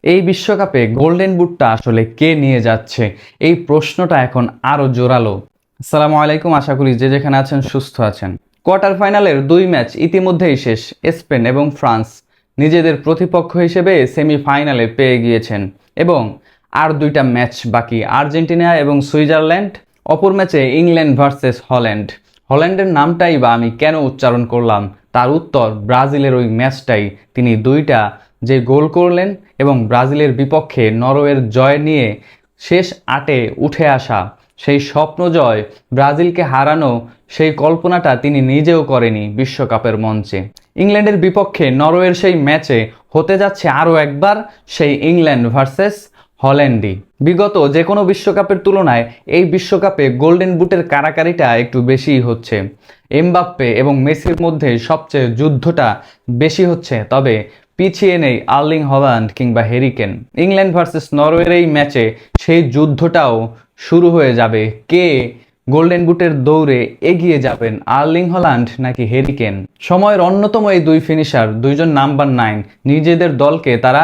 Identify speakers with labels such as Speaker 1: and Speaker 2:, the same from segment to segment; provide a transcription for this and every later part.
Speaker 1: এই বিশ্বকাপে গোল্ডেন বুটটা আসলে কে নিয়ে যাচ্ছে, এই প্রশ্নটা এখন আরো জোরালো। আসসালামু আলাইকুম, আশা করি যে যেখানে আছেন সুস্থ আছেন। কোয়ার্টার ফাইনালের দুই ম্যাচ ইতিমধ্যেই শেষ। স্পেন এবং ফ্রান্স নিজেদের প্রতিপক্ষ হিসেবে সেমিফাইনালে পেয়ে গিয়েছেন এবং আর দুইটা ম্যাচ বাকি, আর্জেন্টিনা এবং সুইজারল্যান্ড। অপর ম্যাচে ইংল্যান্ড ভার্সেস হল্যান্ড। হল্যান্ডের নামটাই বা আমি কেন উচ্চারণ করলাম, তার উত্তর ব্রাজিলের ওই ম্যাচটাই। তিনি দুইটা যে গোল করলেন এবং ব্রাজিলের বিপক্ষে নরওয়ের জয় নিয়ে শেষ 8-এ উঠে আসা, সেই স্বপ্ন জয়, ব্রাজিলকে হারানো, সেই কল্পনাটা তিনি নিজেও করেনি বিশ্বকাপের মঞ্চে। ইংল্যান্ডের বিপক্ষে নরওয়ের সেই ম্যাচে হতে যাচ্ছে আরও একবার সেই ইংল্যান্ড ভার্সেস হল্যান্ডই। বিগত যে কোনো বিশ্বকাপের তুলনায় এই বিশ্বকাপে গোল্ডেন বুটের কারাকারিটা একটু বেশিই হচ্ছে। এমবাপ্পে এবং মেসির মধ্যে সবচেয়ে যুদ্ধটা বেশি হচ্ছে, তবে পিছিয়ে নেই আর্লিং হল্যান্ড কিংবা হ্যারি কেন। ইংল্যান্ড ভার্সেস নরওয়ের এই ম্যাচে সেই যুদ্ধটাও শুরু হয়ে যাবে। কে গোল্ডেন বুটের দৌড়ে এগিয়ে যাবেন, আর্লিং হল্যান্ড নাকি হ্যারি কেন? সময়ের অন্যতম এই দুই ফিনিশার, দুইজন নাম্বার 9, নিজেদের দলকে তারা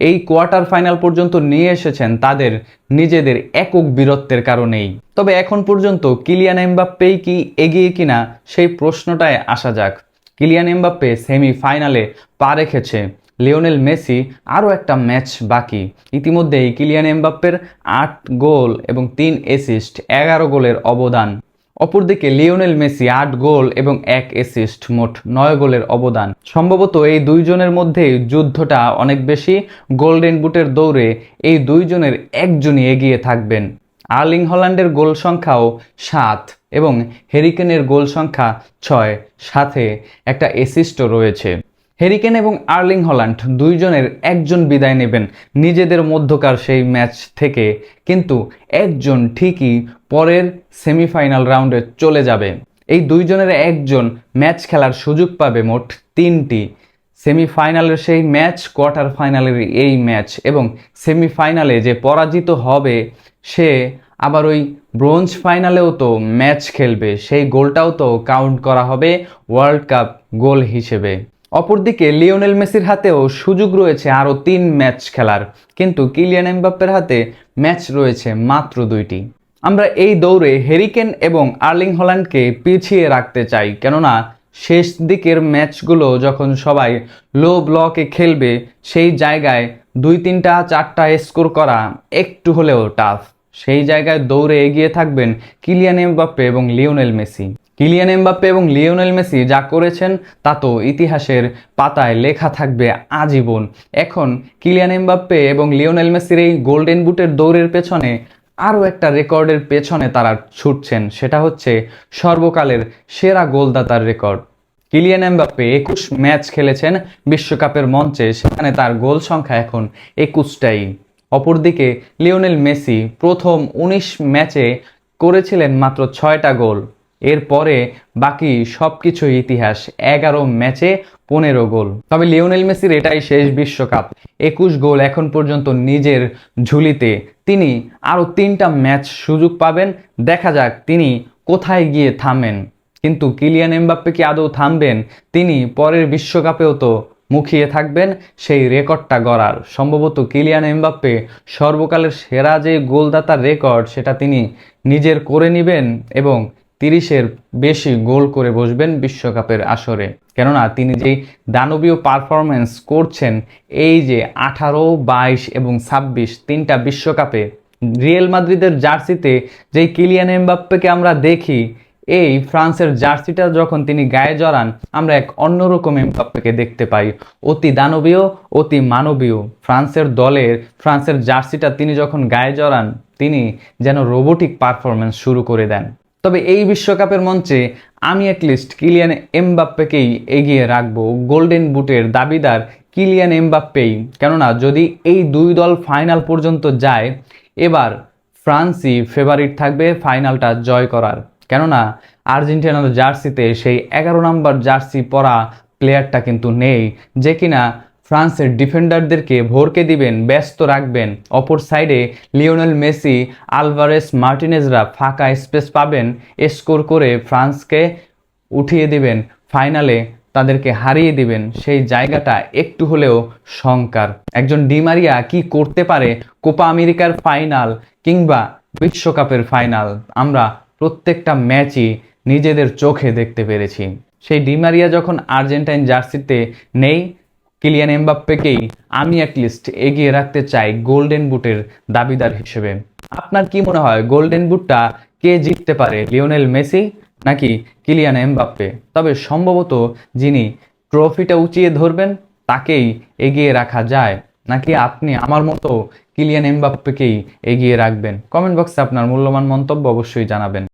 Speaker 1: এই কোয়ার্টার ফাইনাল পর্যন্ত নিয়ে এসেছেন তাদের নিজেদের একক বীরত্বের কারণেই। তবে এখন পর্যন্ত কিলিয়ান এমবাপ্পেই কি এগিয়ে কিনা, সেই প্রশ্নটায় আসা যাক। কিলিয়ান এমবাপ্পে সেমিফাইনালে পা রেখেছে, লিওনেল মেসি আরও একটা ম্যাচ বাকি। ইতিমধ্যেই কিলিয়ান এমবাপ্পের 8 গোল এবং 3 অ্যাসিস্ট, 11 গোলের অবদান। অপরদিকে লিওনেল মেসি 8 গোল এবং 1 অ্যাসিস্ট, মোট 9 গোলের অবদান। সম্ভবত এই দুইজনের মধ্যে যুদ্ধটা অনেক বেশি। গোল্ডেন বুটের দৌড়ে এই দুইজনের একজনই এগিয়ে থাকবেন। আর্লিং হল্যান্ডের গোল সংখ্যাও 7 এবং হ্যারি কেনের গোল সংখ্যা 6, সাথে একটা অ্যাসিস্টও রয়েছে। হ্যারি কেন এবং আর্লিং হল্যান্ড দুইজনের একজন বিদায় নেবেন নিজেদের মধ্যকার সেই ম্যাচ থেকে, কিন্তু একজন ঠিকই পরের সেমিফাইনাল রাউন্ডে চলে যাবে। এই দুইজনের একজন ম্যাচ খেলার সুযোগ পাবে মোট 3টি। সেমিফাইনালের সেই ম্যাচ, কোয়ার্টার ফাইনালের এই ম্যাচ এবং সেমিফাইনালে যে পরাজিত হবে সে আবার ওই ব্রোঞ্জ ফাইনালেও তো ম্যাচ খেলবে, সেই গোলটাও তো কাউন্ট করা হবে ওয়ার্ল্ড কাপ গোল হিসেবে। অপরদিকে লিওনেল মেসির হাতেও সুযোগ রয়েছে আরও 3 ম্যাচ খেলার, কিন্তু কিলিয়ান এমবাপ্পের হাতে ম্যাচ রয়েছে মাত্র 2টি। আমরা এই দৌড়ে হ্যারি কেন এবং আর্লিং হল্যান্ডকে পিছিয়ে রাখতে চাই, কেননা শেষ দিকের ম্যাচগুলো যখন সবাই লো ব্লকে খেলবে, সেই জায়গায় 2-3টা 4টা স্কোর করা একটু হলেও টাফ। সেই জায়গায় দৌড়ে এগিয়ে থাকবেন কিলিয়ান এমবাপ্পে এবং লিওনেল মেসি। কিলিয়ান এমবাপ্পে এবং লিওনেল মেসি যা করেছেন তা তো ইতিহাসের পাতায় লেখা থাকবে আজীবন। এখন কিলিয়ান এমবাপ্পে এবং লিওনেল মেসির এই গোল্ডেন বুটের দৌড়ের পেছনে আরও একটা রেকর্ডের পেছনে তারা ছুটছেন, সেটা হচ্ছে সর্বকালের সেরা গোলদাতার রেকর্ড। কিলিয়ান এমবাপ্পে 21 ম্যাচ খেলেছেন বিশ্বকাপের মঞ্চে, সেখানে তার গোল সংখ্যা এখন 21টাই। অপরদিকে লিওনেল মেসি প্রথম 19 ম্যাচে করেছিলেন মাত্র 6টা গোল। এরপরে বাকি সব কিছুই ইতিহাস, 11 ম্যাচে 15 গোল। তবে লিওনেল মেসির এটাই শেষ বিশ্বকাপ, 21 গোল এখন পর্যন্ত নিজের ঝুলিতে। তিনি আরও 3টা ম্যাচ সুযোগ পাবেন, দেখা যাক তিনি কোথায় গিয়ে থামেন। কিন্তু কিলিয়ান এমবাপ্পে কি আদৌ থামবেন? তিনি পরের বিশ্বকাপেও তো মুখিয়ে থাকবেন সেই রেকর্ডটা গড়ার। সম্ভবত কিলিয়ান এমবাপ্পে সর্বকালের সেরা যে গোলদাতার রেকর্ড, সেটা তিনি নিজের করে নেবেন এবং 30-এর বেশি গোল করে বসবেন বিশ্বকাপের আসরে। কেননা তিনি যেই দানবীয় পারফরমেন্স করছেন, এই যে 18, 22 এবং 26 3টা বিশ্বকাপে রিয়েল মাদ্রিদের জার্সিতে যেই কিলিয়ান এমবাপ্পেকে আমরা দেখি, এই ফ্রান্সের জার্সিটা যখন তিনি গায়ে জড়ান, আমরা এক অন্যরকম এমবাপ্পেকে দেখতে পাই, অতি দানবীয়, অতি মানবীয়। ফ্রান্সের দলের ফ্রান্সের জার্সিটা তিনি যখন গায়ে জড়ান, তিনি যেন রোবোটিক পারফরমেন্স শুরু করে দেন। তবে এই বিশ্বকাপের মঞ্চে আমি অ্যাটলিস্ট কিলিয়ান এমবাপ্পেকেই এগিয়ে রাখবো। গোল্ডেন বুটের দাবিদার কিলিয়ান এমবাপ্পেই, কেননা যদি এই দুই দল ফাইনাল পর্যন্ত যায়, এবার ফ্রান্সই ফেভারিট থাকবে ফাইনালটা জয় করার। কেননা আর্জেন্টিনার জার্সিতে সেই 11 নম্বর জার্সি পরা প্লেয়ারটা কিন্তু নেই, যে কিনা ফ্রান্সের ডিফেন্ডারদেরকে ভরকে দিবেন, ব্যস্ত রাখবেন। অপর সাইডে লিওনেল মেসি, আলভারেস মার্টিনেজরা ফাঁকা স্পেস পাবেন, স্কোর করে ফ্রান্সকে উঠিয়ে দিবেন ফাইনালে তাদেরকে হারিয়ে দিবেন, সেই জায়গাটা একটু হলেও শঙ্কার। একজন ডি মারিয়া কি করতে পারে কোপা আমেরিকার ফাইনাল কিংবা বিশ্বকাপের ফাইনাল, আমরা প্রত্যেকটা ম্যাচই নিজেদের চোখে দেখতে পেরেছি। সেই ডি মারিয়া যখন আর্জেন্টাইন জার্সিতে নেই, কিলিয়ান এমবাপ্পেকেই আমি অ্যাটলিস্ট এগিয়ে রাখতে চাই গোল্ডেন বুটের দাবিদার হিসেবে। আপনার কি মনে হয় গোল্ডেন বুটটা কে জিততে পারে, লিওনেল মেসি নাকি কিলিয়ান এমবাপ্পে? তবে সম্ভবত যিনি ট্রফিটা উঁচিয়ে ধরবেন তাকেই এগিয়ে রাখা যায়, নাকি আপনি আমার মতো কিলিয়ান এমবাপ্পেকেই এগিয়ে রাখবেন? কমেন্ট বক্সে আপনার মূল্যবান মন্তব্য অবশ্যই জানাবেন।